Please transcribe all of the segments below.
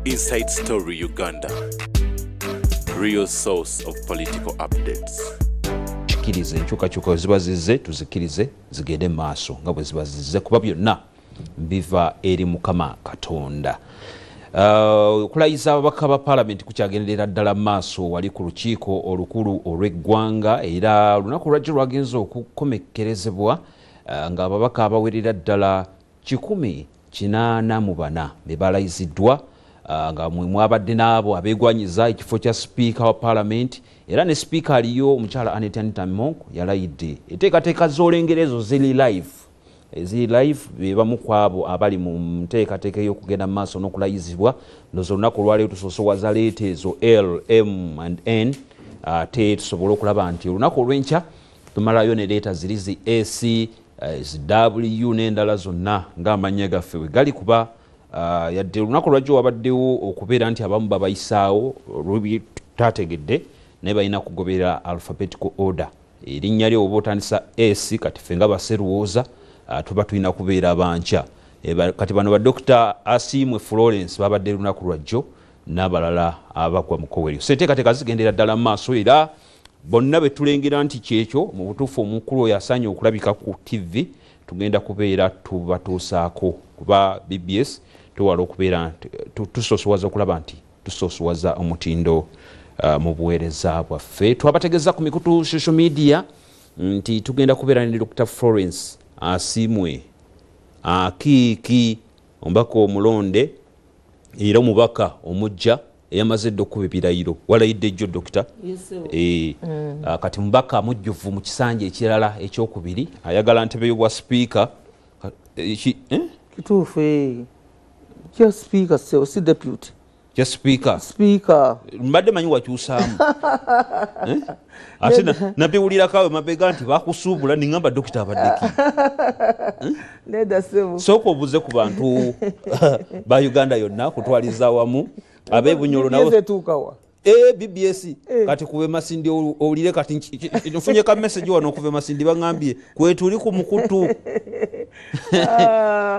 Inside Story Uganda, real source of political updates. Kirize enkyukakyuka ziba zizze tuzikirize zigende maaso nga bwe ziba zizze kuba byonna biva eri Mukama Katonda. Okulayiza ababaka ba Parliament kukyagenderera ddala maaso wali ku lukiiko olukulu olw'eggwanga era lunaku lwajjo lwagenza okukomekkerezebwa nga ababaka abawerera ddala 184 be balayiziddwa nga mwabadde n'abo abeegwanyiza ekifo kya Speaker wa Parliament era ne Speaker aliyo omukyala Annette Monk yalayidde enteekateeka z'olengerezo ziri live bebamu kwabo abali mu nteekateeka y'okugenda mu maaso n'okulayizibwa ndozo olunaku olwaleero tusosowaza leeta ezo L, M and N ate tusobole okulaba nti olunaku olw'enkya tumalayo ne leeta ziri zi AC W n'endala zonna ng'amannya gaffe bwe gali kuba yadde olunaku lwajjo wabaddewo okubeera nti abamu babayisaawo olw'ebitategedde naye balina kugoberera alphabetical order erinnya lyo oba otandisa S kati ffe nga baserwoza tuba tulina kubeera abankya kati bano ba Dr. Asiimwe Florence babadde lunaku lwajjo n'abalala abagwa mu Koweri so enteekateeka zigendera ddala mu maaso era bonna be tulengera nti kyekyo mu butuufu omukulu oyo asaanye okulabika ku TV tugenda kubeera tubatuusaako kuba BBS tuwala okubeera tusosowaza okulaba nti tusosowaza omutindo mu buweereza bwaffe twabategeeza ku mikutu social media nti tugenda kubeera ne Dr. Florence Asiimwe Akiiki omubaka omulonde era omubaka omujja eyamaze dde okuba ebirayiro walayidde jjo Dokita kati mubaka amujjuvu mu kisanja ekirala ekyokubiri ayagala ntebe y'obwa Speaker kituufu kya Speaker si deputy kya Speaker mbadde manyi wakyusaamu ate nabiwulirako awe mabega nti bakusuubula ningamba Dokita abaddeki sooka obuze ku bantu ba Uganda yonna kutwaliza awamu abeebunyolo nawe BBS kati kuve Masindi owulire kati nfunye ka message wano okuva Masindi bangambye kwetuli ku mukutu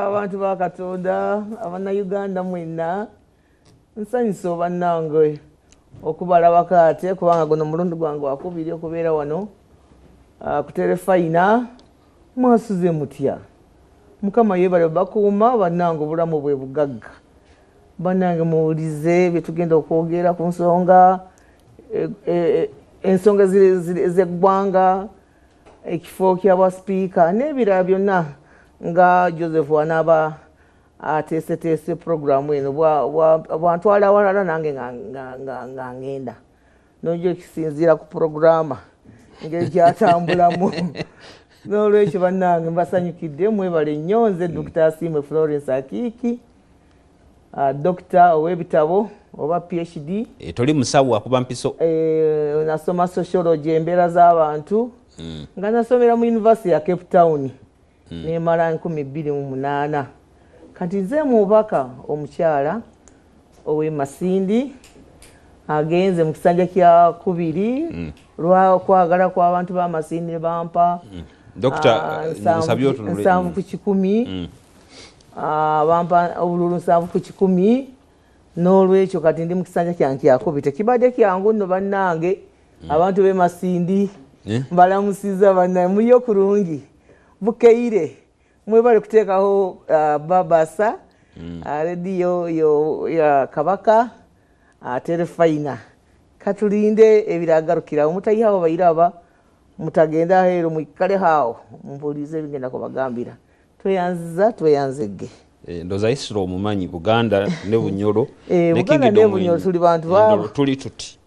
abantu ba Katonda abana Uganda mwenna nsanyusa bannange okubalabako ate kubanga guno mulundi gwange wakubiri okubeera wano ku Terefayina mwasuze mutya Mukama yeebale bakuuma bannange obulamu bwe bugagga bannange muwulize bye tugenda okwogera ku nsonga ensonga z'eggwanga ekifo ky'abwa Speaker n'ebirala byonna nga Joseph wanaaba ateeseteese programu eno bwantwala awalala nange nga ngenda nojja ekisinziira ku programu ngeri gyatambulamu n'olwekyo bannange mbasanyukidde mwebale nnyo nze Dr. Asiimwe Florence Akiiki Dokita ow'ebitabo oba PhD toli musawo akuba mpiso nasoma sociology embeera z'abantu nga nasomera mu University ya Cape Town nemala 2028 kati nze mubaka omukyala ow'e Masindi agenze mu kisanja kya kubiri lwa kwagala kw'abantu ba Masindi bampa Dokita nsabye otunule 7 ku 10 bampa obululu 7 ku 10 n'olwekyo kati ndi mu kisanja kyange kyakubiri tekibadde kyangu nno bannange abantu b'e Masindi mbalamusiza bannange muyo kurungi bukeire mwebale kuteekaho babasa rediyo ya Kabaka Terefayina katulinde ebiragarukirawo mutayihawo bayiraba mutagenda heero mwikale haawo mbulize ebigenda kubagambira tweyanzegge ndoza Isiro omumanyi Buganda ne Bunyoro Buganda ne Bunyoro tuli bantu baabo tuli tuti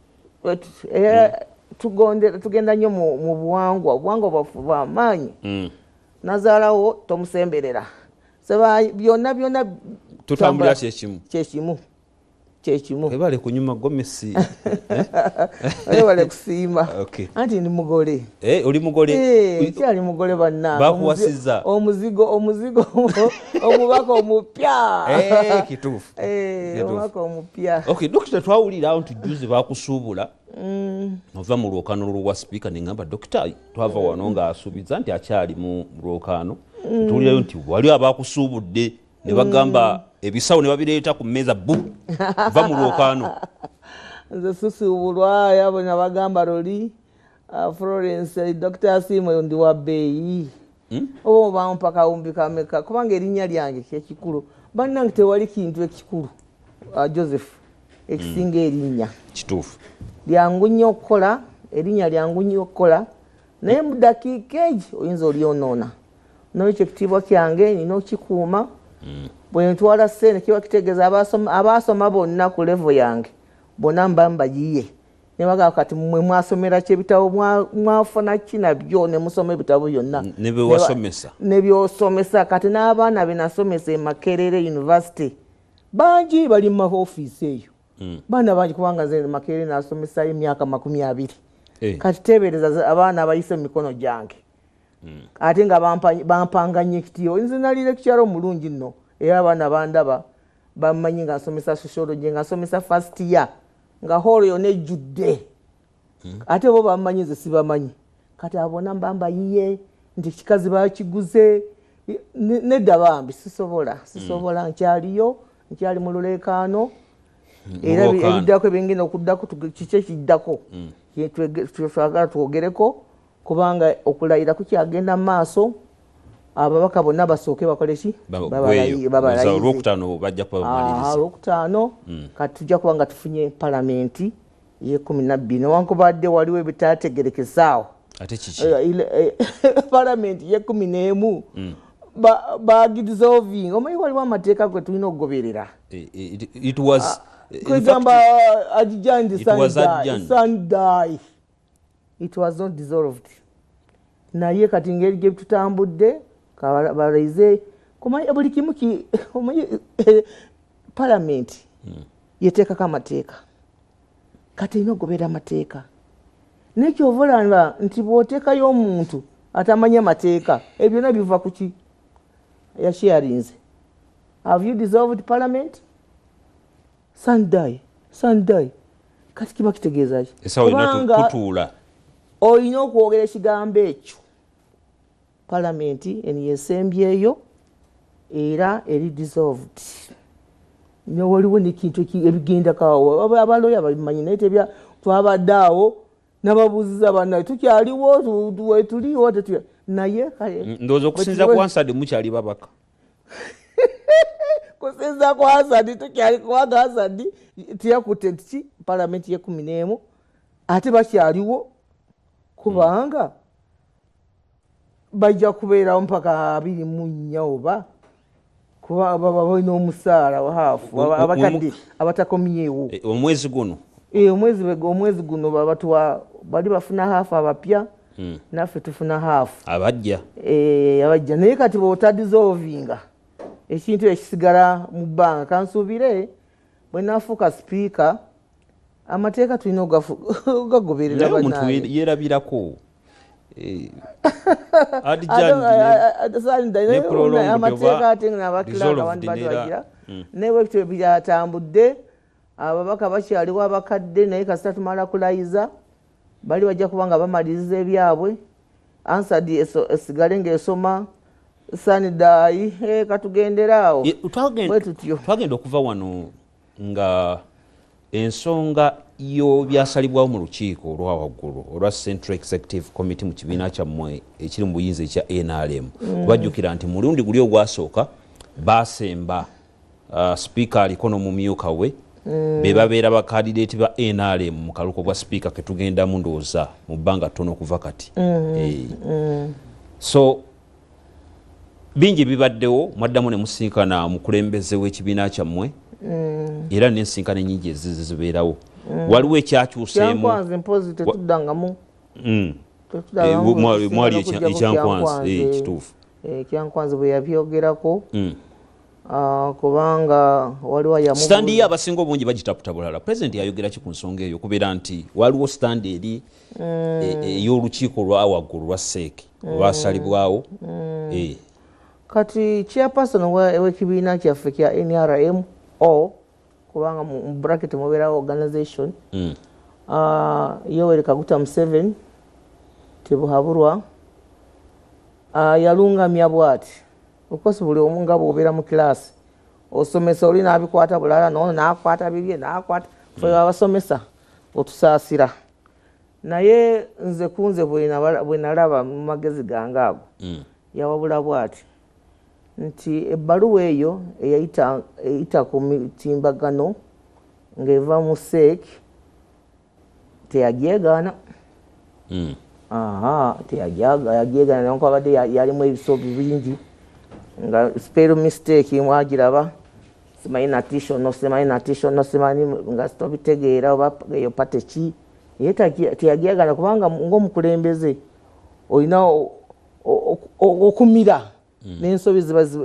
tugenda nnyo mu buwangwa bwaffe bw'amaanyi nazaalawo tomusemberera seba byonna tutambula kyekimu ebale kunyuma gomesi ebale kusiima anti ndi mugole oli mugole kyali mugole bannange bakuwasiza omuzigo omubaka omupya kituufu omubaka omupya Dokita twawulira nti juzi bakusuubula ova mu lwokaano lwa Speaker nengamba Dokita twava wano ng'asuubiza nti akyali mu lwokaano tuwulirayo nti wali abakusuubudde ne bagamba ebisawo ne babireeta ku mmeeza bu va mu lwokaano. Nze susuubulwa yabona bagamba loli Florence Dr. Simwe ndi wa bbeeyi oba obampa kawumbi kameka kubanga erinnya lyange kyekikulu bannange tewali kintu ekikulu Joseph ekisinga erinnya kituufu lyangu nnyo okukola erinnya lyangu nnyo okukola naye mu dakiika egi oyinza olyonoona n'ekyo ekitiibwa kyange nina okikuuma bwe ntwala ssente kiba kitegeeza abaasoma bonna ku levo yange bonna mba mbayiye ne bagamba kati mmwe mwasomera ki ebitabo mwafuna ki nabyo ne musoma ebitabo byonna ne bewasomesa ne byosomesa kati n'abaana be nasomesa e Makerere University bangi bali mu maofiisi eyo baana bangi kubanga nze Makerere nasomesayo emyaka 20 kati teebereza abaana abayise mu mikono gyange ate nga bampanganye ekitiibwa nze nali lecturer omulungi nno era abaana bandaba bamanyi nga nsomesa sociology nga nsomesa first year nga holo yonna ejjudde ate bo bamanyi nze sibamanyi kati abona mbamba yiye nti kikazi bakiguze nedda bambi sisobola nkyali mu luleekaano era ebiddako ebingenda okuddako kiki ekiddako twagala twogereko kubanga okulayira kukyagenda mu maaso ababaka bonna basooke bakole ki olwokutaano bajja kubamaliriza olwokutaano kati tujja kuba nga tufunye palamenti ye12 newankubadde waliwo ebitategerekesaawo ate kiki palamenti ye11 bagidissolving omanyi waliwo amateeka gwe tulina okugoberera kwegamba adjourned Sunday it was not dissolved naye kati ngeri gye tutambudde kabalaize kumanyi buli kimu omanyi palamenti yeteekako amateeka kati erina okugoberera amateeka nekyova olaba nti bw'oteekayo omuntu atamanya amateeka ebyo byonna biva ku ki yasharinze have you dissolved parliament Sunday kati kiba kitegeeza ki kutuula olina okwogera ekigambo ekyo palamenti eniyesembyeyo era eri dissolved newaliwo nekintu ebigenda kawo abaloya babimanyi naye twabadde awo nababuuziza bannaye tukyaliwo wetuliwo naye ndowooza okusinza ku Hansard mukyali babaka kusinza ku Hansard tukyali kubanga Hansard tiyakutte ki palamenti ye11 ate bakyaliwo kubanga bajja kubeerawo mpaka 24 oba kuba balina omusaala wa haafu abakadde abatakomyewo omwezi guno omwezi guno bali bafuna haafu abapya naffe tufuna haafu abajja naye kati bw'otadissolvinga ekintu ekisigala mu bbanga kansuubire bwe nafuuka sipiika amateeka tulina ogagoberera omuntu yerabirako amateeka ate nabakiranga bandi bagira naye bwebityo byatambudde ababaka bakyaliwo abakadde naye kasita tumala kulayiza bali bajja kubanga bamaliriza ebyabwe Hansard esigale ng'esoma Sunday katugenderaawo twagenda okuva wano nga ensonga y'obyasalibwawo mu lukiiko olwa waggulu olwa Central Executive Committee mu kibiina kyammwe ekiri mu buyinza ekya NRM bajjukira nti mulundi guli ogwasooka baasemba sipiika aliko n'omumyuka we be babeera bakandidate ba NRM mu kaluko bwa sipiika ketugendamu ndowooza mu bbanga ttono okuva kati so bingi bibaddewo mwaddamu ne musinkana mukulembeze w'ekibiina kyammwe era n'ensinkano ennyingi ezibeerawo waliwo ekyakyuseemu mpozi tetuddangamu mwali ekyankwanzi kituufu ekyankwanzi bwe yabyogerako kubanga waliwo yamubuuza standi ye abasinga obungi bagitaputa bulala pulezidenti yayogera ki ku nsonga eyo kubeera nti waliwo standi eri ey'olukiiko lwa waggulu lwa seeki olwasalibwawo kati chairperson w'ekibiina kyaffe kya NRM kubanga mu bracket mubeerawo organization Yoweri Kaguta Museveni tebuhabulwa yalungamya bwati Okosi buli omu nga bw'obeera mu kilaasi osomesa oli n'abikwata bulala n'ono n'akwata bibye n'akwata ffe abasomesa otusaasira naye nze kunze bwe nalaba mu magezi gange ago yawabula bw'ati nti ebbaluwa eyo eyita ku mitimbagano ng'eva mu SEEK teyagyegaana teyagyegaana nonko abadde yalimu ebisobi bingi nga spell mistake mwagiraba simanyi natishono simanyi nga sitobitegeera oba eyo pate ki ye teyagyegaana kubanga ng'omukulembeze olina okumira n'ensobi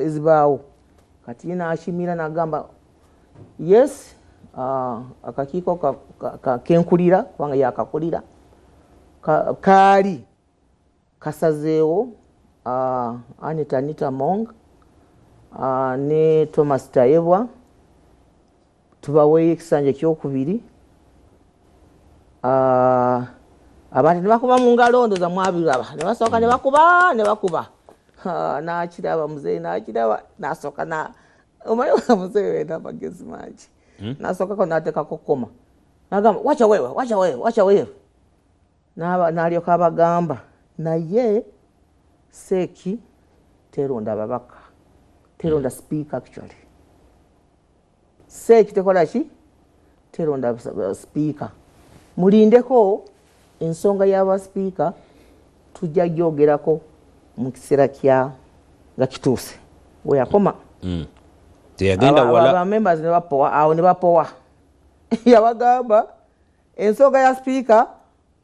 ezibaawo kati ye n'akimira n'agamba yes akakiiko kenkulira kubanga yakakulira kaali kasazeewo Anita Mong ne Thomas Tayebwa tubaweeyo ekisanja ekyokubiri abantu ne bakuba mu ngalo ndooza mwabiraba ne basooka ne bakuba n'akiraba muzeeyi n'akiraba n'asooka omanyi muzeeyi wena amagezi mangi n'asookako n'ateekako koma n'agamba wacha wewe n'alyoka abagamba naye SEEK teronda babaka teronda speaker actually SEEK tekola ki teronda speaker mulindeko ensonga y'aba speaker tujja gyogerako mu kiseera nga kituuse we yakoma teyagenda wala aba members ne bapowa yabagamba ensonga ya speaker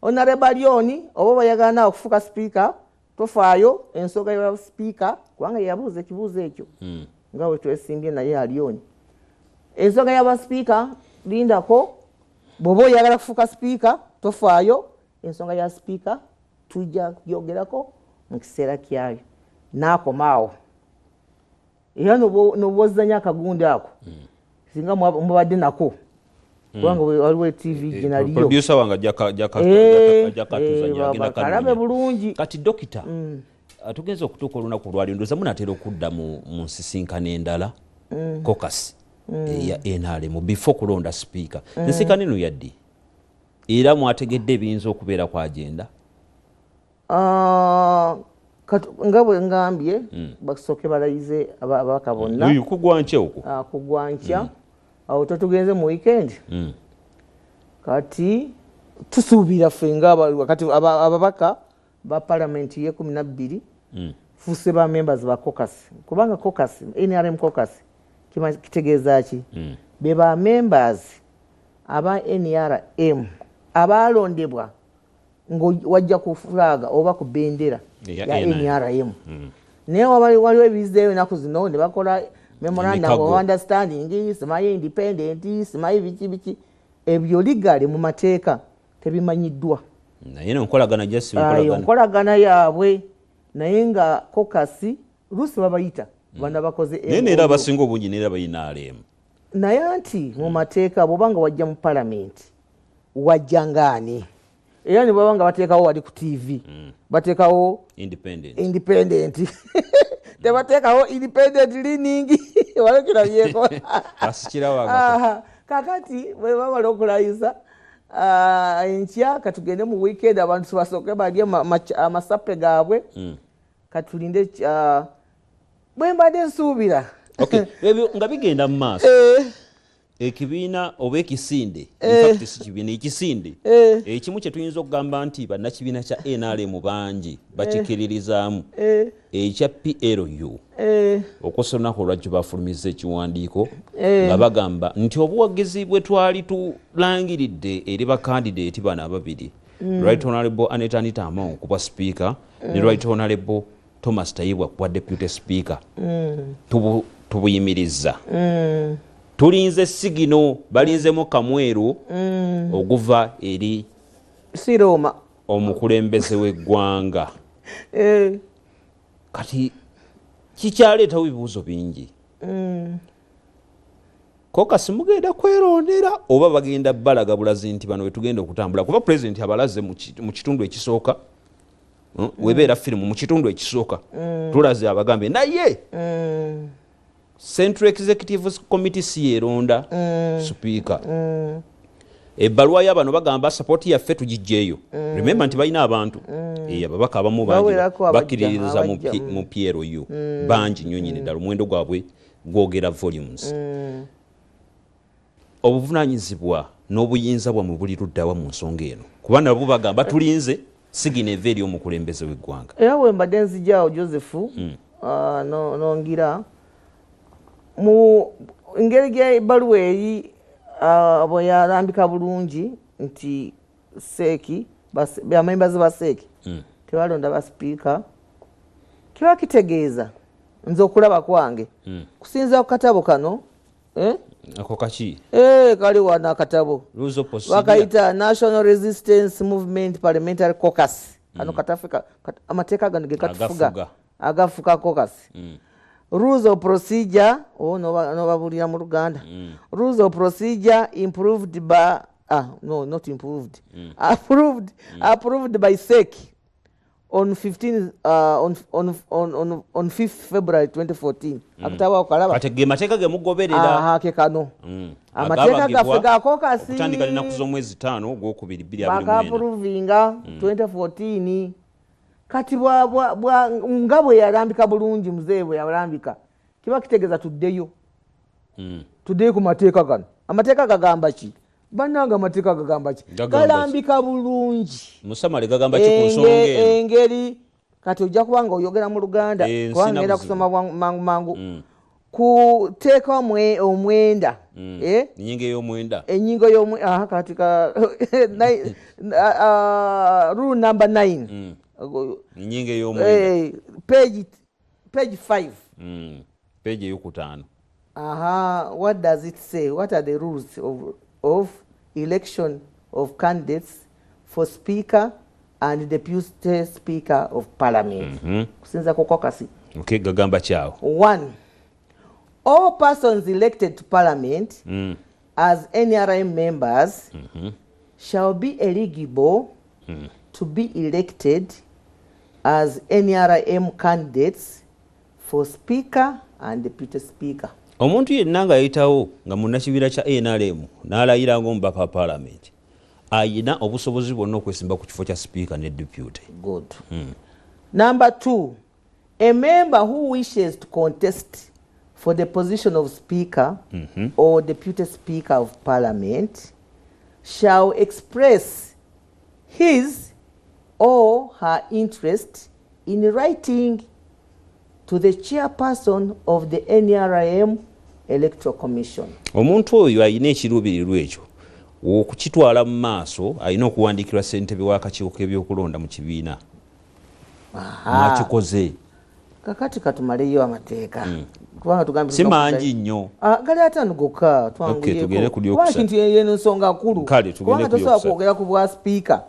Honorable oba bayagana okufuka speaker tofaayo ensonga ya speaker kubanga yabuuza ekibuuzo ekyo nga we twesimbye naye Alioni ensonga ya speaker lindako bw'oba oyagala kufuka speaker tofaayo ensonga ya speaker tujja yogerako mu kiseera kyayo n'akomaawo era n'obwozanya akagundi ako singa mubadde nako kubanga waliwo TV ginaliyo producer wange jakatuzanya kalabe bulungi kati dokita tugenze okutuuka olunaku lwali ndoza munatera okudda mu nsisinkano endala caucus ya NRM before kulonda speaker nsisinkano eno yaddi era mwategedde ebiyinza okubeera ku agenda nga bwe ngambye basooke balayize ababaka bonna kugwankya okwo kugwankya awo tetugenze mu weekend kati tusuubira ffe kati ababaka ba palamenti ye 12 fuse ba members ba caucus kubanga caucus NRM caucus kitegeeza ki be ba members aba NRM abalondebwa wajja ku flaga oba ku bendera ya NRM naye waliwo ebizeeyo ennaku zino ne bakola memorandum of understanding simayi independent simayi biki ebyo ligale mu mateeka tebimanyiddwa naye nkolagana jasi nkolagana yaabwe naye nga caucus lusi babayita bana bakoze naye era abasinga obungi neera bayina alemu naye nti mu mateeka bw'obanga wajja mu palamenti wajja ngaani era ne bw'obanga bateekawo wali ku TV bateekawo independent tebateekawo independent leaning walekirabyeko kakati bwe bamala okulayisa enkya katugende mu weekend abantu tubasooke balye amasappe gaabwe katulinde bwe mbadde nsuubira ebyo nga bigenda mu maaso ekibiina oba ekisinde si kibiina ekisinde ekimu kye tuyinza okugamba nti bannakibiina kya NRM bangi bakikiririzaamu ekya PLU okusa olunaku olwajjo bafulumiza ekiwandiiko nga bagamba nti obuwagizi bwe twali tulangiridde eri bakandidate bano ababiri Right Honorable Anita Among kubwa speaker ne Right Honorable Thomas Tayebwa kubwa deputy speaker tubuyimiriza tulinze sigino balinzemu kamweru oguva eri Siroma omukulembeze w'eggwanga kati kikyaleetawo ebibuuzo bingi caucus mugenda kwerondera oba bagenda balaga bulazi nti bano wetugenda okutambula kuba president abalaze mu kitundu ekisooka webeera firimu mu kitundu ekisooka tulaze abagambe naye Central Executive Committee si eronda speaker ebbaluwa y'abano bagamba support yaffe tugijjeeyo remember nti balina abantu ababaka abamu bangi bakkiririza mu PLU bangi nnyo nyine ddala omuwendo gwabwe gwogera volumes obuvunaanyizibwa n'obuyinza bwamwe buli luddawa mu nsonga eno kuba nabo bagamba tulinze sigina eva eri omukulembeze w'eggwanga era bwe mbadde nzijaawo Joseph nongira mu ngeri gy'ebbaluwa eri bwe yalambika bulungi nti seeki bamembazi ba seeki tebalonda ba sipiika kiba kitegeeza nze okulaba kwange kusinza ku katabo kano ako kaki kali wana akatabo bakayita National Resistance Movement Parliamentary Caucus kano katafika amateeka gano ge katufuga agafuka caucus rules of procedure nobabulira mu Luganda rules of procedure improved by not improved approved by SEC on 5th February 2014 akutaba okalaba atege mateeka ge mugoberera ke kano amateeka gaffe ga caucus kutandika linaku z'omwezi 5 ogwokubiri 2024 bakaapprovinga 2014 kati nga bwe yalambika bulungi muzee bwe yalambika kiba kitegeeza tuddeyo ku mateeka gano amateeka gagamba ki bannanga amateeka gagamba ki galambika bulungi musamale gagamba ki ku nsonga engeri kati ojja kubanga oyogera mu Luganda kubanga ngenda kusoma mangu kuteeka omwenda enyingo y'omwenda katika rule number 9 enyingo y'omwenda page 5 page eyokutaano what does it say? What are the rules of election of candidates for speaker and deputy speaker of parliament kusinza ku caucus gagamba kyawo 1 all persons elected to parliament as NRM members shall be eligible to be elected as NRM candidates for speaker and deputy speaker. Omuntu yenna nga yayitawo nga munnakibira kya NRM n'alayira ng'omubaka wa parliament ayina obusobozi bwonna okwesimba ku kifo kya speaker ne deputy. Good. Number 2, a member who wishes to contest for the position of speaker or deputy speaker of parliament shall express his or her interest in writing to the chairperson of the NRM Electoral Commission. Omuntu oyo ayina ekiruubirirwa ekyo okukitwala mu maaso ayina okuwandiikirwa ssentebe w'akakiiko k'ebyokulonda mu kibiina mwakikoze kakati katumaleyo amateeka kubanga tugambe si mangi nnyo gali atano gokka twanguyeko kintu yeno nsonga nkulu kubanga tosobola kwogera ku bwa speaker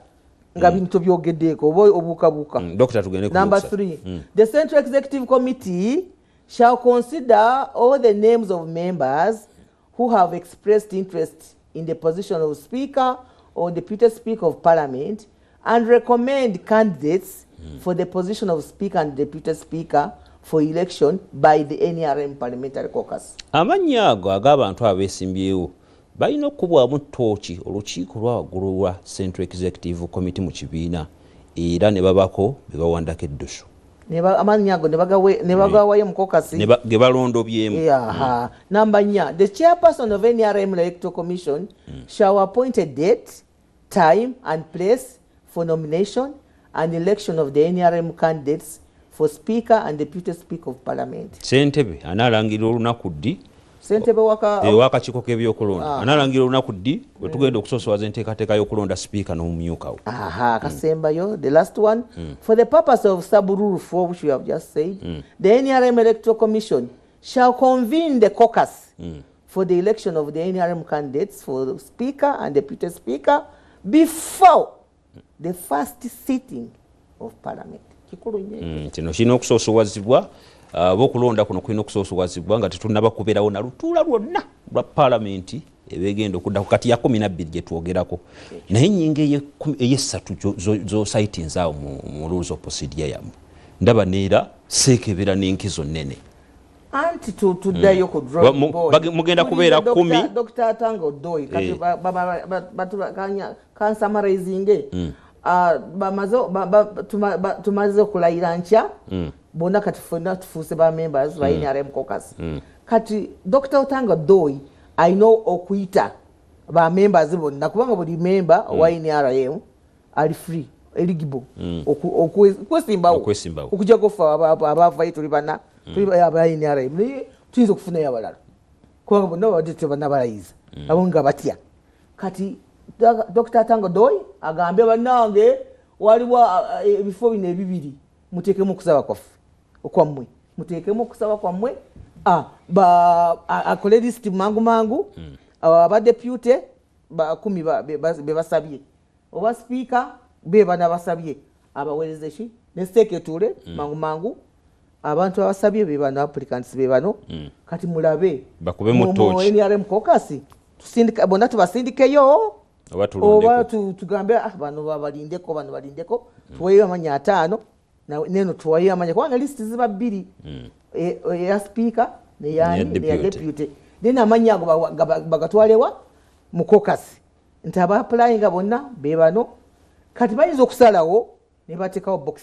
nga bintu byogeddeeko oba obuukabuuka. Number 3, the Central Executive Committee shall consider all the names of members who have expressed interest in the position of speaker or deputy speaker of parliament and recommend candidates for the position of speaker and deputy speaker for election by the NRM parliamentary caucus. Amannya ago ag'abantu abeesimbyewo balina okubwamu ttooki olukiiko lwa waggulu lwa Central Executive Committee mu kibiina era ne babako be bawandako eddusu amannya ago ne bagawayo mu caucus ge balondobyemu. Number 4, the chairperson of NRM Electoral Commission shall appoint a date, time and place for nomination and election of the NRM candidates for speaker and deputy speaker of parliament. Ssentebe anaalangirira olunaku ddi ssentebe w'akakiiko k'ebyokulonda analangirira olunaku ddi bwe tugenda okusoosowaza enteekateeka y'okulonda speaker n'omumyuka we. Kasembayo the last one, for the purpose of sub rule 4 which we have just said, the NRM Electoral Commission shall convene the caucus for the election of the NRM candidates for speaker and deputy speaker before the first sitting of parliament. Kikulu nnyo kino kirina okusoosowazibwa bokulonda kuno kulina okusoosowazibwa nga tetunnaba kubeerawo na lutuula lwonna lwa paalamenti ebegenda okuddaku kati ya 12 gye twogerako naye ennyingo ey'essatu z'osaitinze awo mu rules of procedure yammwe ndaba neera seekebera n'enkizo nnene anti tuddayo ku mugenda kubeera 10 Dr. Tango Doi kati kansamarizinge tumaze okulayira nkya bonna kati ffenna tufuuse ba members ba NRM caucus kati Dr. Tango Doi alina okuyita ba members bonna kubanga buli member wa NRM ali free eligible okwesimbawo okujja kufa abavayo tuli bana tuli aba NRM naye tuyinza okufunayo abalala kubanga bonna babadde tebannabalayiza abo nga batya kati Dr. Tango Doi agambye bannange waliwo ebifo bino ebibiri muteekemu okusaba kwaffe okwammwe muteekemu okusaba kwammwe akole list mangu abadeputy 10 bebasabye oba speaker bebana basabye abaweereze ki ne secretary mangu abantu abasabye bebana applicants bebano kati mulabe bakube mu torch NRM caucus tusindika bonna tubasindikeyo oba tugambe bano balindeko tuwayo amanya 5 neno tuwayo amanya kubanga list ziba 2 eya speaker neya deputy then amanya ago bagatwalewa mu caucus nti aba applying bonna bebano kati bayinza okusalawo ne bateekawo box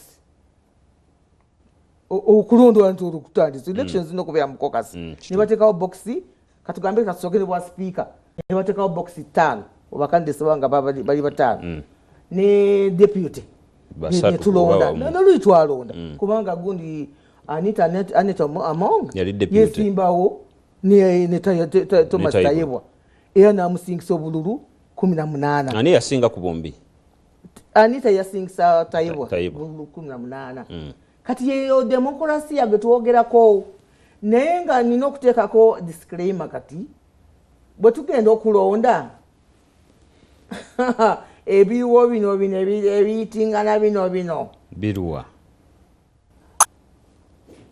okulondwa nti olukutandisa elections zino okubeera mu caucus ne bateekawo box katugambe kasogere bwa speaker ne bateekawo box 5 oba candidates banga bali 5 ne deputy tulonda naluli twalonda kubanga gundi Anita Among yesimbawo ne Thomas Tayebwa era namusingisa obululu 18 ani yasinga ku bombi Anita yasingisa Tayebwa obululu 18 kati yeyo demokrasia getwogerako naye nga nina okuteekako disclaimer kati bwe tugenda okulonda ebiwo bino ebiyitingana bino biruwa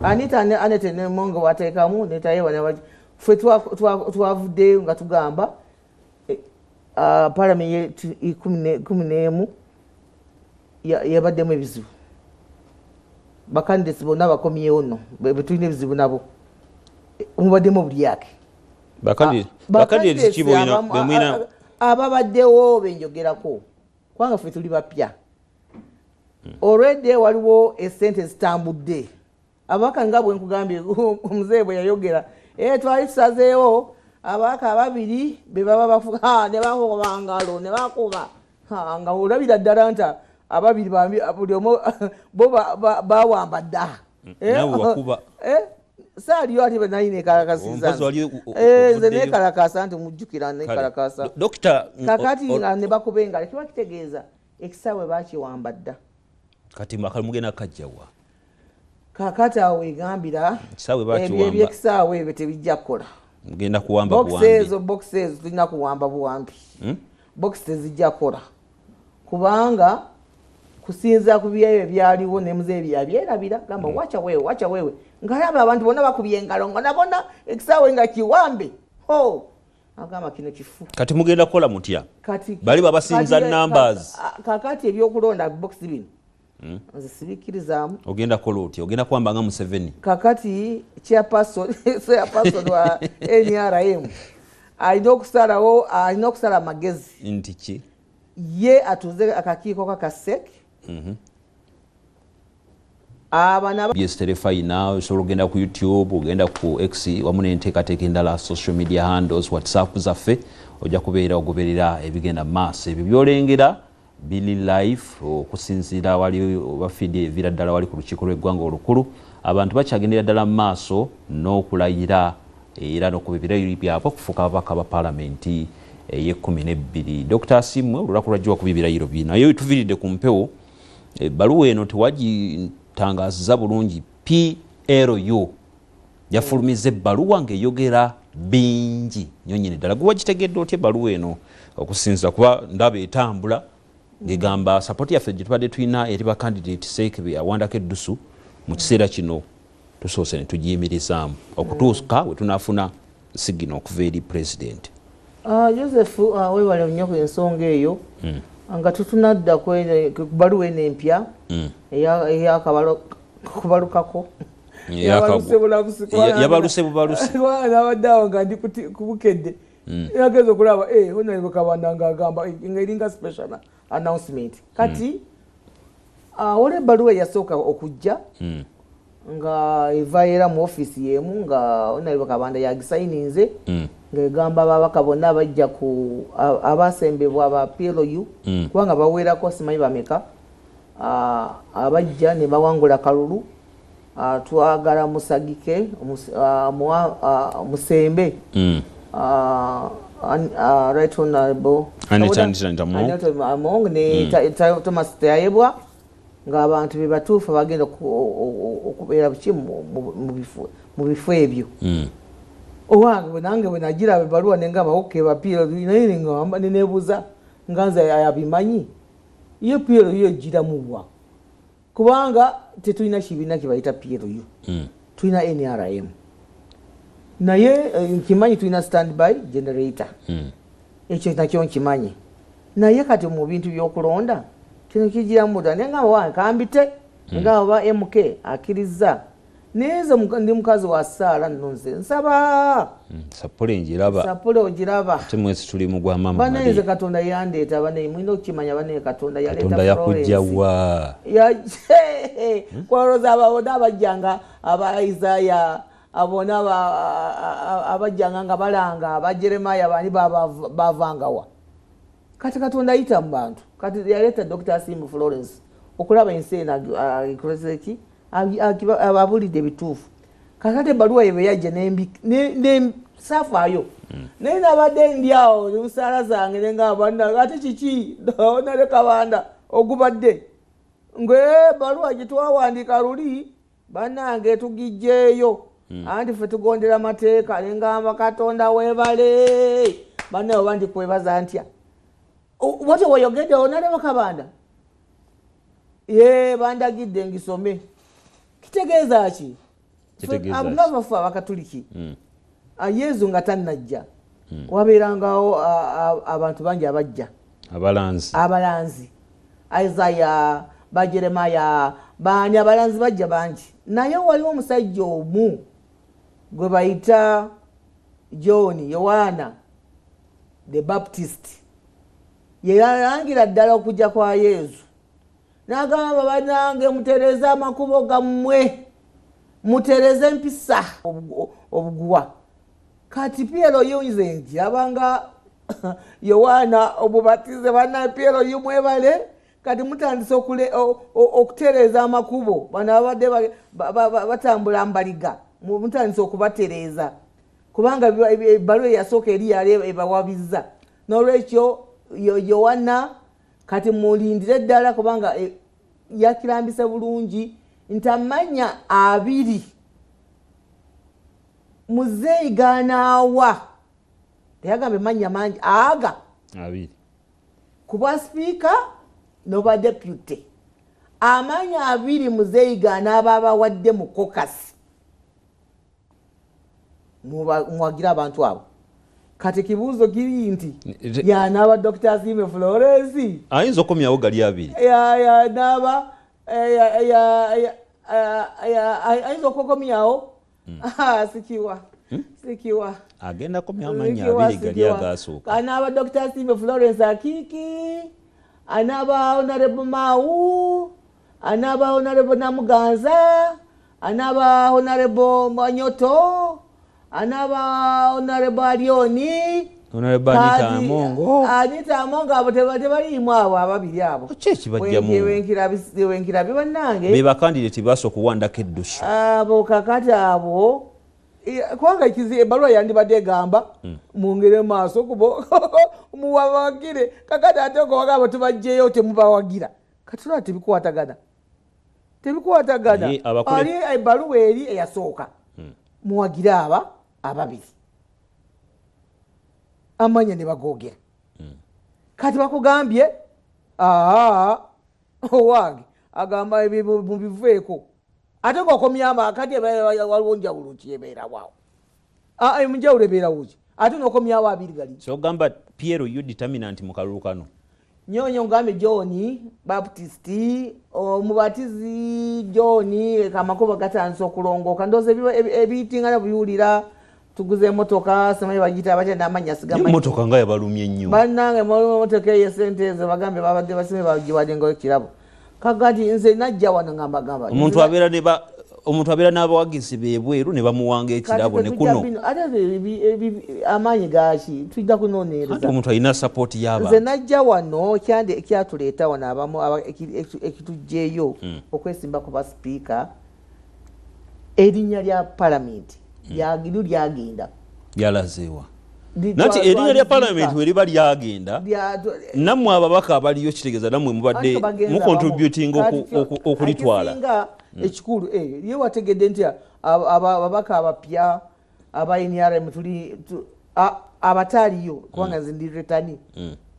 Anita ne Mongo wateekamu ne Tayebwa ffe twavudde nga tugamba parliament 11 yabaddemu ebizibu bakandidates bonna bakomyewo nno betulina ebizibu nabo mubaddemu obulyake bakandidates bemwina ababaddewo benjogerako kubanga ffe tuli bapya already waliwo esente zitambudde ababaka nga bwe nkugambye omuzeeyi bwe yayogera twali tusazeewo ababaka ababiri be baba bafuka ne bakuba ngalo ne bakuba nga olabira ddala nti ababiri buli omu bo bawamba dda saaliyo ati benayi nekalakasiza nze nekalakasa nti mujjukira nekalakasa kakati nga ne bakuba engalo kiba kitegeeza ekisaawe bakiwamba dda kati mugenda kajjawa kakati awo wegambira ebyekisaawe ebyo tebijja kukola mugenda kuwamba buwambi box ezo tulina kuwamba buwambi box tezijja kukola kubanga kusinza ku byayo byaliwo ne muzeeyi byerabira gamba wacha wewe ngalaba abantu bonna bakubye engalo nga nabona ekisaawe nga kiwambe agamba kino kifu kati mugenda kukola mutya bali babasinza numbers kakati ebyokulonda box bino nze sibikkirizaamu ogenda kukola otya ogenda kuwamba nga Museveni kakati chairperson wa NRM alina okusala amagezi nti ki ye atuze akakiiko kakasek yesterefayina osobola ogenda ku YouTube ogenda ku X wamu n'enteekateeka endala social media handles WhatsApp zaffe ojja kubeera ogoberera ebigenda maaso ebyo byolengera bili live okusinziira wali bafidi evira ddala wali ku lukiiko lw'eggwanga olukulu abantu bakyagendera ddala mu maaso n'okulayira era n'okuba ebirayiro byabwe okufuuka ababaka ba paalamenti ye12 Dr. Asimwe olulaku lwajjiwa kuba ebirayiro bino naye tuviiridde ku mpewo ebbaluwa eno tewagitangaziza bulungi PLU yafulumiza ebbaluwa ng'eyogera bingi nnyo nnyini ddala gwe wagitegedde otya ebbaluwa eno okusinziira kuba ndaba etambula ng'egamba sapoti yaffe gye tubadde tulina eri bakandidate Seekebe awandako eddusu mu kiseera kino tusoose ne tugiyimirizaamu okutuuka we tunaafuna sigino okuva eri pulezidenti Joseph webale nnyo ku ensonga eyo nga tutunadda ku baluwa eno empya kubalukako yabaluse bubaluse nabadde awo nga ndi kubukedde yageza okulaba Honorable Kabanda ng'agamba nga eringa special announcement kati waliwo ebbaluwa yasooka okujja nga eva era mu ofiisi y'emu nga Honorable Kabanda yagisayininze ng'egamba ababaka bonna abajja ku abasembebwa aba PLU kubanga baweerako simanyi bameka abajja ne bawangula kalulu twagala musagike musembe Right Honorable Among ne Thomas Tayebwa ng'abantu be batuufu bagenda okubeera buki mu bifo ebyo owange nange bwe nagira ebaluwa nengamba oke bapiira naye ngamba neneebuuza nga nze abimanyi ye PLU egiramuwa kubanga tetulina kibiina kye bayita PLU tulina NRM naye nkimanyi tulina standby generator ekyo nakyo nkimanyi naye kati mu bintu by'okulonda kino kijiramu naye ngamba wange kambite ngamba ba MK akkiriza neze ndi mukazi wa Saala nno nze nsaba sapule njiraba sapule ogiraba temwesi tuli mu gwa mama baneze Katonda yandeeta bane mwino okimanya bane Katonda yaleeta Katonda yakujjawa kwaloza abawona abajjanga aba Isaiah abona abajjanga nga balanga aba Jeremiah bani bavangawa kati Katonda ayita mu bantu kati yaleeta Dr. Sim Florence okulaba enseena ikozeki ababulidde ebituufu kakati ebbaluwa yebe yajja nesafaayo naye nabadde ndi awo nemusaala zange nengamba ate kiki Honorable Kabanda ogubadde ngwe ebbaluwa gyetwawandiika luli bannange tugijjeeyo anti ffe tugondera mateeka nengamba Katonda weebale bannaye oba ndikwebaza ntya wati weyogedde Honorable Kabanda bandagidde ngisome kitegeeza ki abunabaffe abakatuliki Yezu nga tannajja wabeerangawo abantu bangi abajja abalanzi Isaiah ba Jeremiah bani abalanzi bajja bangi naye waliwo omusajja omu gwe bayita John Yohana the Baptist yeyalangira ddala okujja kwa Yezu n'agamba bannange mutereze amakubo gammwe mutereze empisa obuguwa kati PLU nze njabanga Yohana omubatize bannaye PLU mwebale kati mutandise okutereza amakubo bano abadde batambula mbaliga mutandise okubatereza kubanga ebbaluwa eyasooka eri yali ebawabizza n'olwekyo Yohana kati mulindire ddala kubanga yakirambise bulungi ntamanya 2 muzeeyi ganaawa teyagambe manya mangi aga 2 kuba speaker noba deputy amanya 2 muzeeyi ganaaba abawadde mu caucus mwagira abantu abo kati kibuuzo kiri nti yanaaba Dr. Sim Florence ayinza okomyawo gali 2 yanaaba ayinza okukomyawo sikiwa agenda komya amanya 2 gali agasooka anaaba Dr. Sim Florence Akiki anaaba Honorable Mau anaaba Honorable Namuganza anaaba Honorable Manyoto anaba Honorable Alioni Honorable Anita Amongo abo tebaliimu abo ababiri abo wenkirabi bannange be bakandidate baso okuwandako eddusu abo kakati abo kubanga ebbaluwa yandibadde egamba mungere maaso kubo muwabagire kakati ate okubagamba tubajjeyo temubawagira katulaba tebikwatagana ali ebbaluwa eri eyasooka muwagire ababiri amanya ne bagogera kati bakugambye owange agamba mubiveeko ate gokomyama kati waliwo njawulo ki ebeera waawo enjawulo ebeerawo ki ate n'okomyawo abiri gali so gamba Piero you determinant mu kalulu kano nyonyo ngambe John Baptist omubatizi John kamakuba gatandise okulongoka ndoze ebitingana buyulira tuguze emotoka semaye bagita abatya n'amanya sigama emotoka nga yabalumye nnyo bannange emotoka ye sente ze bagambe babadde basime bagiwadde ngo kirabo kagati nze najja wano ngamba omuntu abeera n'abawagizi beebweru ne bamuwanga ekirabo ne kuno ate amaanyi gaaki tujja kunoonyereza omuntu alina support y'abantu nze najja wano kyatuleeta wano abamu ekitujjeeyo okwesimba ku basipiika erinnya lya palamenti lyagiru lyagenda lyalazeewa nati erinnya lya palamenti we liba lyagenda nammwe ababaka abaliyo kitegeeza nammwe mubadde mucontributing okulitwala ekikulu ye wategedde nti ababaka abapya aba NRM tuli abataaliyo kubanga nze ndi retani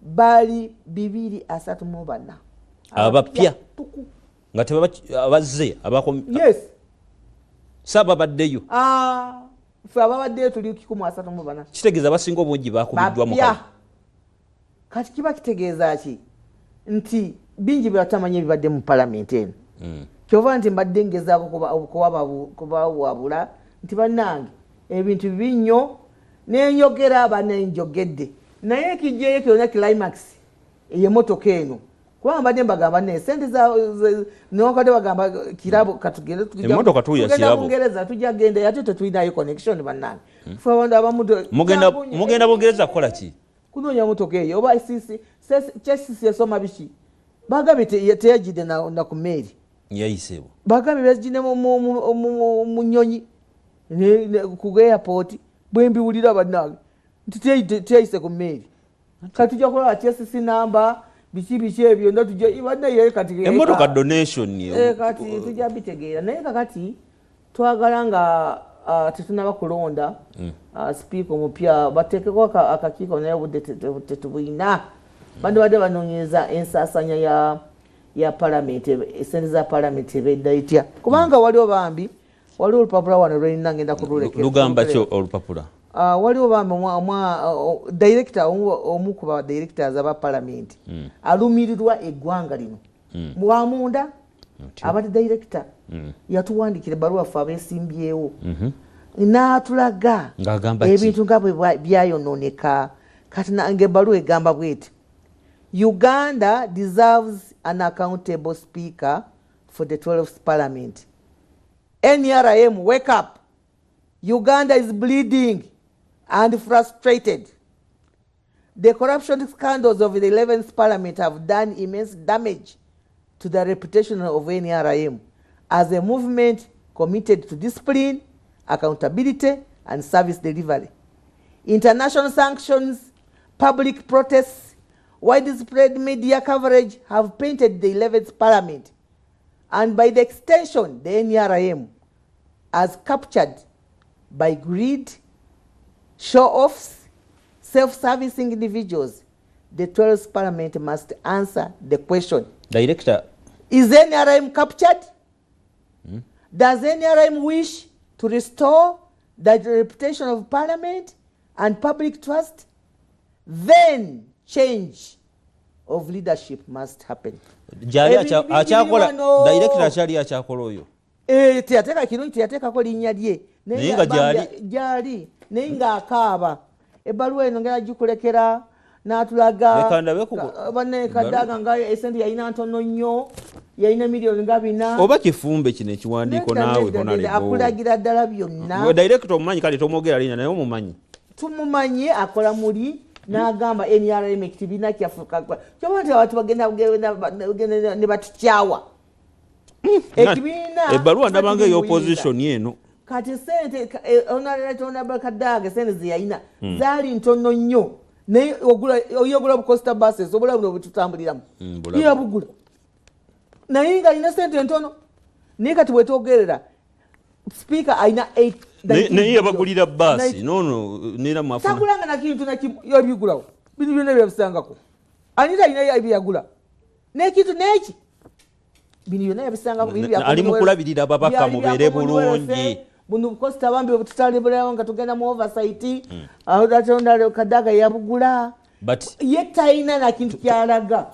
bali 234 abapya nga abazze yes saba baddeyo fe ababaddeyo tuli 134 kitegeeza abasinga obungi bakubiddwa mu kati kiba kitegeeza ki nti bingi byatamanya ebibadde mu palamenti eno kyova nti mbadde ngezaako kubawabula nti bannange ebintu binnyo nenyogera banenjogedde naye kijjeyo kyonna climax ey'emmotoka eno kubanga mbadde mbagamba ne sente newakadde bagamba kirabo katugende emmotoka tuya kirabo Bungereza tujja genda ate tetulinayo connection bannange fe abantu abamu mugenda Bungereza kukola ki kunoonya mmotoka eyo oba kyesisi esoma biki bagambye teyagidde na ku meeri yayiseewo bagambye bezigine mu nnyonyi ku airport bwe mbiwulira bannange nti teyayise ku meeri kati tujja kulaba kyesisi namba biki ebyo ndo tujja bannaye kati emmotoka donation kati tujja bitegeera naye kakati twagala nga tetunaba kulonda sipiika omupya bateekeko akakiiko naye obudde tetubuyina bandi badde banoonyereza ensaasanya ya palamenti esente za palamenti ebedda itya kubanga waliwo bambi waliwo olupapula wano lwenina ngenda kululekera lugamba kyo olupapula waliwo bambi director omu ku ba directors aba palamenti alumirirwa eggwanga lino wamunda abadde director yatuwandikira ebbaluwa ffe abeesimbyewo n'atulaga ebintu nga bwe byayononeka kati ng'ebbaluwa egamba bweti Uganda deserves an accountable speaker for the 12th parliament. NRM, wake up. Uganda is bleeding and frustrated. The corruption scandals of the 11th parliament have done immense damage to the reputation of NRM as a movement committed to discipline, accountability, and service delivery. International sanctions, public protests, widespread media coverage have painted the 11th parliament and by the extension the NRM as captured by greed, show-offs, self-servicing individuals. The 12th parliament must answer the question. Director. Is NRM captured? Does NRM wish to restore the reputation of parliament and public trust? Then change of leadership must happen. Director akyali akyakola oyo. Teyateeka kino teyateekako linnya lye. Naye nga gyali naye ng'akaaba. Ebbaluwa eno ngera gikulekera n'atulaga banekaddaga nga esente yalina ntono nnyo yalina miliyoni nga 4 oba kifumbe kino ekiwandiiko naawe akulagira ddala byonna. Director omumanyi kale tomwogera linnya naye omumanyi. Tumumanyi akola muli n'agamba NRM ekibiina kyafuuka kyoba nti abantu bagenda ne batukyawa ekibiina ebbaluwa ndabanga ey'opposition eno kati sente onabakaddaage sente ze yalina zaali ntono nnyo naye oyogula bucosta buses obulamu buno bwetutambuliramu yabugula naye nga alina sente ntono naye kati bwetwogerera speaker alina 8 naye yabagulira basi nono nera mwafuna tagulanga na kintu yabigulawo bintu byonna byabisangako anita alina yabiyagula n'ekintu n'eki bintu byonna yabisangako ali mu kulabirira ababaka mubeere bulungi buno because tabambi obututalibulewo nga tugenda mu oversight aho datonda kadaga yabugula but yetaina na kintu kyalaga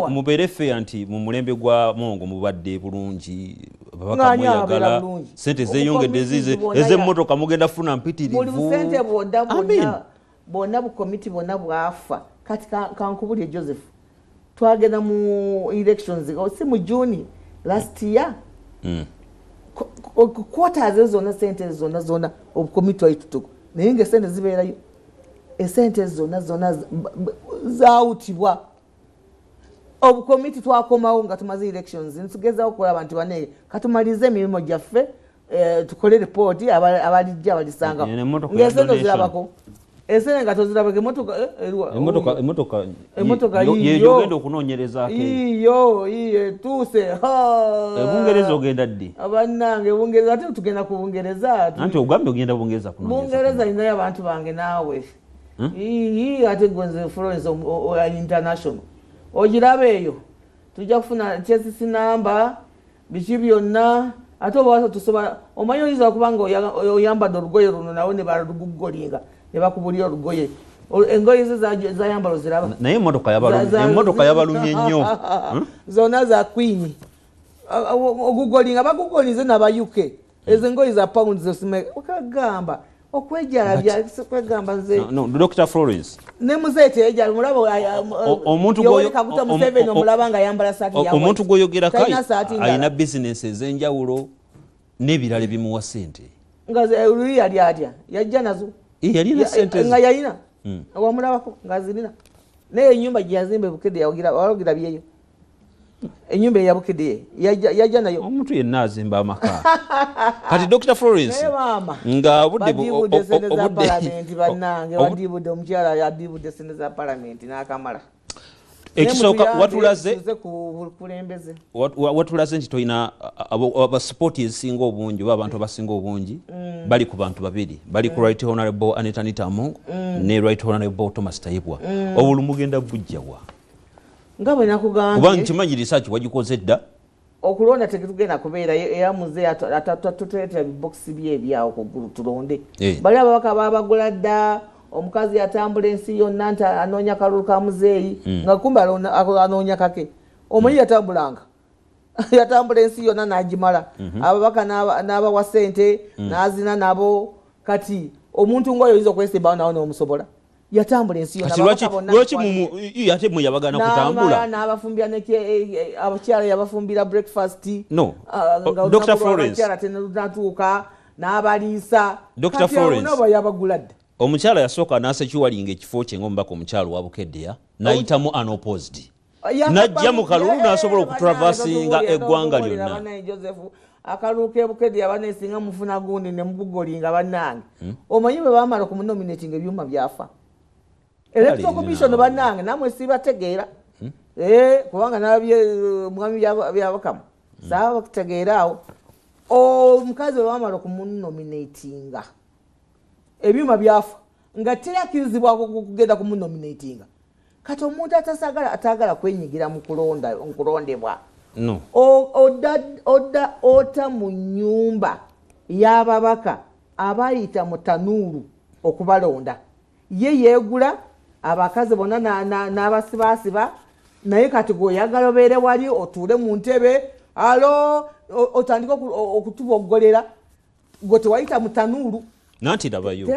mubere fe anti mu mulembe gwa Mongo mubadde bulungi babaka muyagala sente zeyongedde zize ez'emmotoka mugenda funa mpitirivu buli sente bonna bu committee bonna bwafa kati kankubulye Joseph twagenda mu elections si mu June last year quarters zona sente zona obukomiti waitutuko naye nga sente zibeerayo esente zona zaawutibwa obukomiti twakomawo nga tumaze elections nitugezaho okulaba nti bane katumalize emirimu gyaffe tukole report abalijja balisanga ng'esente zirabako esene nga tozirabako emotoka yogenda okunoonyereza iyo tuuse Bungereza ogenda ddi abannange Bungereza ate tugenda ku Bungereza anti ogambye ogenda Bungereza kunoonyereza Bungereza inayo abantu bange naawe ate gonze Florence international ogirabe eyo tujja kufuna chassis namba biki byonna ate obaasa tusobola omanyi oyinza okubanga oyambadde olugoye luno nawe ne balugugolinga ne bakubulira olugoye engoye ze zayambala ziraba naye emmotoka yabalumye nnyo zona za Queen ogugolinga bagugolinze n'aba UK ezo engoye za pounds zosime okagamba okwejala kwegamba nze no Dr. Florence ne muzeete ejala mulabo omuntu goyo kabuta Museveni omulaba nga yambala saati yawe omuntu goyogera kai alina business ez'enjawulo n'ebirala bimuwa sente nga uli yali atya yajja nazo yalina sente nga yalina wamulabako nga zirina naye ennyumba gye yazimba Bukedde walogira byeyo ennyumba eya Bukedde yajja nayo omuntu yenna azimba amaka kati Dr. Florence nga budde sente za parliament bannange wadibudde omukyala yadibudde sente za parliament n'akamala ekisooka watulaze nti toyina abasupport ezisinga obungi oba abantu abasinga obungi bali ku bantu babiri bali ku Right Honorable Anita Amongo ne Right Honorable Thomas Tayibwa obululu mugenda bujjawa nga bwe nakugambye kuba nkimanyi research wagikoze dda okulonda tekitugenda kubeera eyamuze atatuteetera biboxi bye ebyawo kuggulu tulonde bali ababaka babagula dda omukazi yatambula ensi yonna nti anoonya kalulu ka muzeeyi nga kumbe anoonya kake omanyi yatambula ensi yonna n'agimala ababaka n'abawa sente n'azina nabo kati omuntu ng'oyo oyinza okwesimbawo nawo n'omusobola yatambula ensi yonna lwaki ate mwe yabagana kutambula n'abafumbira abakyala yabafumbira breakfast Dr. Florence tenatuuka n'abaliisa Dr. Florence aba yabagula dda omukyala yasooka n'asekiwalinga ekifo kye ng'omubaka omukyala wa Bukedde n'ayitamu unopposed n'ajja mu kalulu n'asobola okutravasinga eggwanga lyonna akalulu ke Bukedde abanesinga mufuna gundi ne mugugolinga bannange omanyi bwe baamala okumunominating ebyuma byafa electoral commission bannange namwe sibategeera kubanga mwami byabakamu saaba bakutegeeraawo omukazi bwe baamala okumunominatinga ebyuma byafa nga teyakirizibwa kugenda kumunominatinga kati omuntu atagala kwenyigira mu kulondebwa ota mu nyumba y'ababaka abayita mu tanuuru okubalonda ye yeegula abakazi bonna n'abasibasiba naye kati gweoyagala obeere wali otuule mu ntebe otandika okutuboggolera gwe tewayita mu tanuuru nanti ndabayo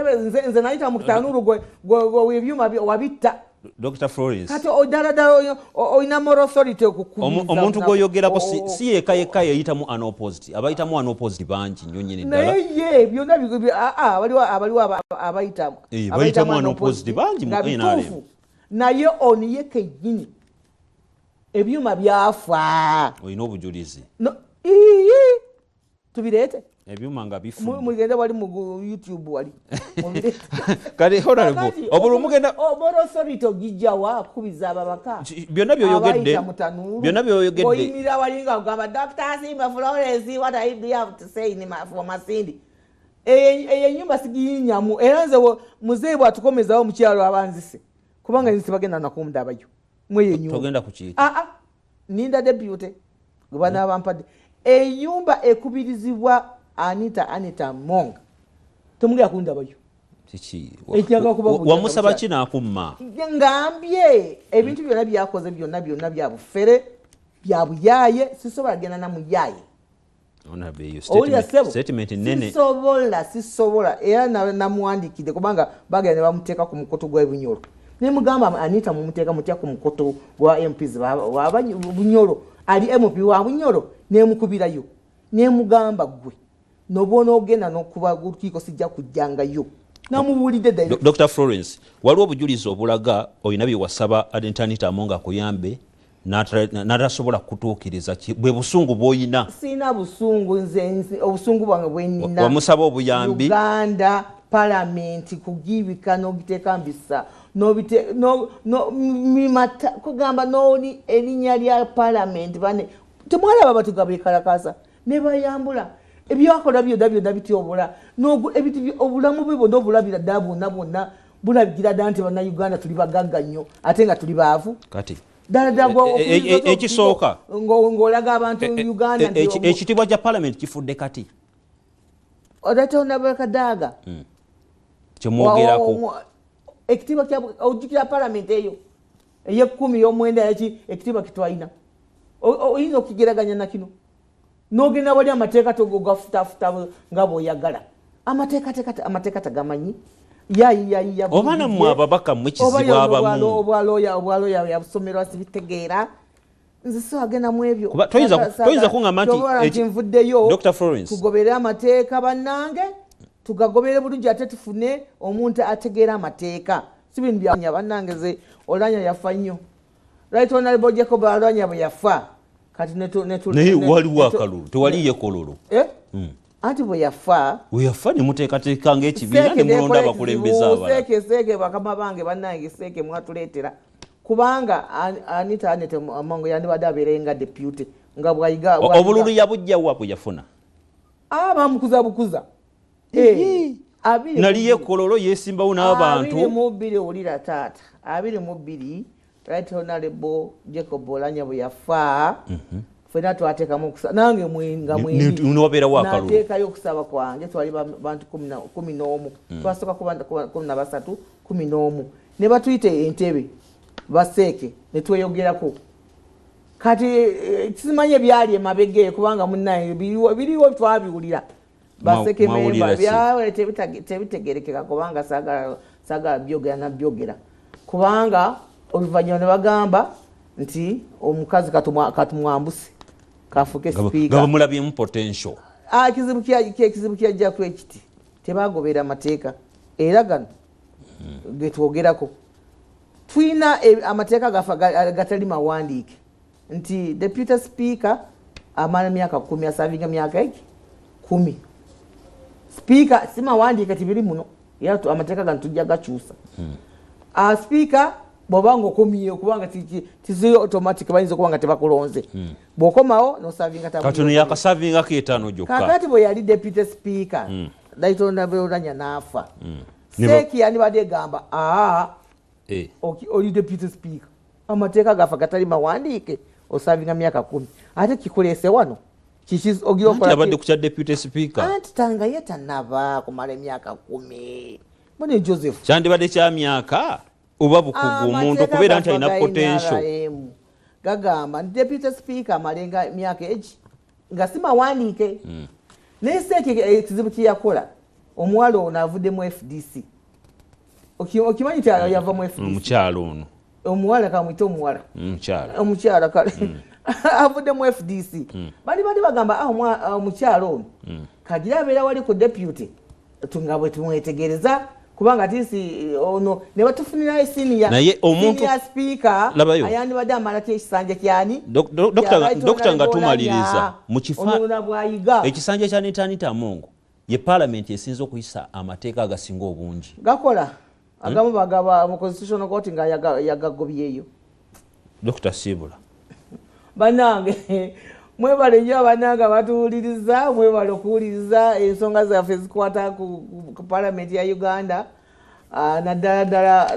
nze nayita mu tanuuru gwe ebyuma wabitta Dr. Florence kati odaladala oyina moral authority okukubiza omuntu gwoyogerako si yeka yayitamu unopposed abayitamu unopposed bangi nnyo nnyini ddala naye ye byonna abaliwo abayitamu unopposed bangi mu NRM naye oniye kennyini ebyuma byafa olina obujulizi tubireete ebyuma nga bifu mugenda wali mu YouTube wali kale honorable obulu mugenda moral authority ogijjawa akubiza ababaka byonna byoyogedde oyimira walinga ogamba Dr. Simba Florence what I have to say for Masindi enyumba sigiyinyamu era nze muzeeyi bwatukomezawo mukyalo abanzise kubanga nzi bagenda nakumdabayo mweyo nyumba togenda kukiita ninda deputy gwe banaabampadde enyumba ekubirizibwa Anita Among tumugya kundabayo kiki Ekiyaga kuba bujja wamusaba kina akumma ngambye ebintu byonna byakoze byonna bya bufere bya buyaye sisobola genda na muyaye statement nene sisobola era namuwandikidde kubanga bagenda ne bamuteeka ku mukoto gw'ebunyolo ne mugamba Anita mumuteeka mutya ku mukoto gwa MPs wa bunyolo ali MP wa bunyolo ne mukubirayo ne mugamba gwe nobona ogenda n'okuba gukiiko sijja kujjangayo namubuulidde Dr. Florence waliwo obujulizi obulaga olina bye wasaba Anita Among akuyambe n'atasobola kutuukiriza bwe busungu bw'olina sina busungu nze obusungu bwange bwenina wamusaba obuyambi Uganda Parliament kugibika n'ogiteeka mbisa kugamba n'oli erinnya lya Parliament bane temwalaba batugabeekalakasa ne bayambula ebyakola byonna bityobola obulamu bwe bwonna obulabira ddala bwonna bulagira ddala nti bannayuganda tuli bagagga nnyo ate nga tuli baavu kati ekisooka ng'olaga abantu Uganda ekitibwa kya Parliament kifudde kati odatonabakadaaga kyemwogerako ekitiibwa ojjukira Parliament eyo ey'ekumi y'omwenda yaki ekitiibwa kitwalina oyinza okukigeraganya nakino n'ogenda wali amateeka togogafutafuta nga bw'oyagala amateeka tagamanyi yayi obaana mmwe ababaka mmwe kizibu abamu obwalooya yabusomerwa sibitegeera nze so agenda mu ebyo toyinza kuŋŋamba nti nvuddeyo Dr. Florence tugobere amateeka bannange tugagobere bulungi ate tufune omuntu ategeera amateeka si bintu byanya bannange ze Olanya yafa nnyo Right Honorable Jacob Olanya bwe yafa kati naye waliwo akalulu tewaliye kololo anti bwe yafa ne muteekateeka ng'ekibiina ne mulonda abakulembeze abalala seeke bakama bange bannange seeke mwatuleetera kubanga Anita Among yandibadde abeerenga deputy nga bwayiga obululu yabujjawa bwe yafuna bamukuzabukuza naliye kololo yesimbawo n'abantu 22 olira taata 22 Right Honorable Jacob Olanya bwe yafa fena twateekamu okusaba nange nga mwenateekayo okusaba kwange twali bantu 11 twasooka kuba 13 11 ne batuyite entebe baseeke ne tweyogerako kati kisimanye byali emabege kubanga munnaye biriwo twabiwulira baseke memba byawe tebitegerekeka kubanga sagala byogera nabyogera kubanga oluvannyuma ne bagamba nti omukazi katumwambuse kafuke speaker nga bamulabyemu potential ekizibu kyajja kwekiti tebagobera amateeka era gano getwogerako tulina amateeka gafa gatali mawandiike nti deputy speaker amala emyaka 10 asavinga myaka 10 speaker si mawandiike tibiri muno era amateeka gano tujja gakyusa speaker bw'obanga okomyeyo kubanga tizi automatic bayinza okuba nga tebakulonze bw'okomawo nosavinga katono yakasavinga keetaano gyokka kakati bwe yali deputy speaker Right Honorable Olanya n'afa seeki yandibadde egamba oli deputy speaker amateeka gafa gatali mawandiike osavinga myaka 10 ate kikuleese wano yabadde ku kya deputy speaker anti tanga ye tannaba kumala emyaka 10 mbone Joseph kyandibadde kya myaka oba bukugu omuntu okubeera nti alina potential gagamba nti deputy speaker amalenga myaka egi nga si mawandiike naye seeki ekizibu kyeyakola omuwala ono avuddemu FDC okimanyi nti yava mu FDC omukyalo ono omuwala kamwite omukyala kale avudde mu FDC bali bagamba omukyalo ono kagira abeera wali ku deputy nga bwe tumwetegereza kubanga tisi ono ne batufunira senior speaker ayandibadde amalako ekisanja kyani Dr. nga tumaliriza mu ekisanja kya Anita Among ye Parliament esinza okuyisa amateeka agasinga obungi gakola agamu bagaba mu constitutional court nga yagagobyeyo Dr. Sibula banange mwebale nnyo abananga batuwuliriza mwebale okuwuliriza ensonga zaffe zikwata ku Parliament ya Uganda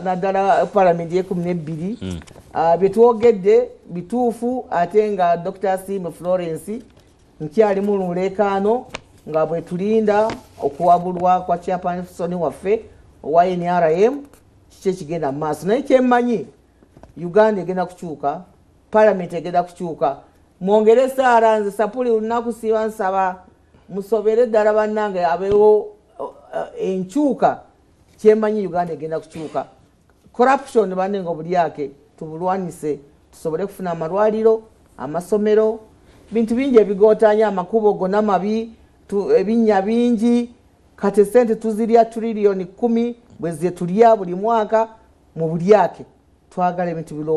naddala Parliament ye12 byetwogedde bituufu ate nga Dr. Sim Florence nkyali mu luleekaano nga bwe tulinda okuwabulwa kwa chairperson waffe owa NRM kiki ekigenda mu maaso. Naye kyemmanyi Uganda egenda kukyuka, parliament egenda kukyuka. Mwongere saara nze sapuli olunaku siba nsaba musobere ddala bannange abeewo enkyuka. Kyemmanyi Uganda egenda kukyuka. Corruption banenga obulyake tubulwanise tusobole kufuna amalwaliro, amasomero, bintu bingi ebigootanya, amakubo gonna mabi, ebinnya bingi. Kati sente tuzirya trillion 10 bwe ze tulya buli mwaka mu bulyake. Twagala ebintu bilo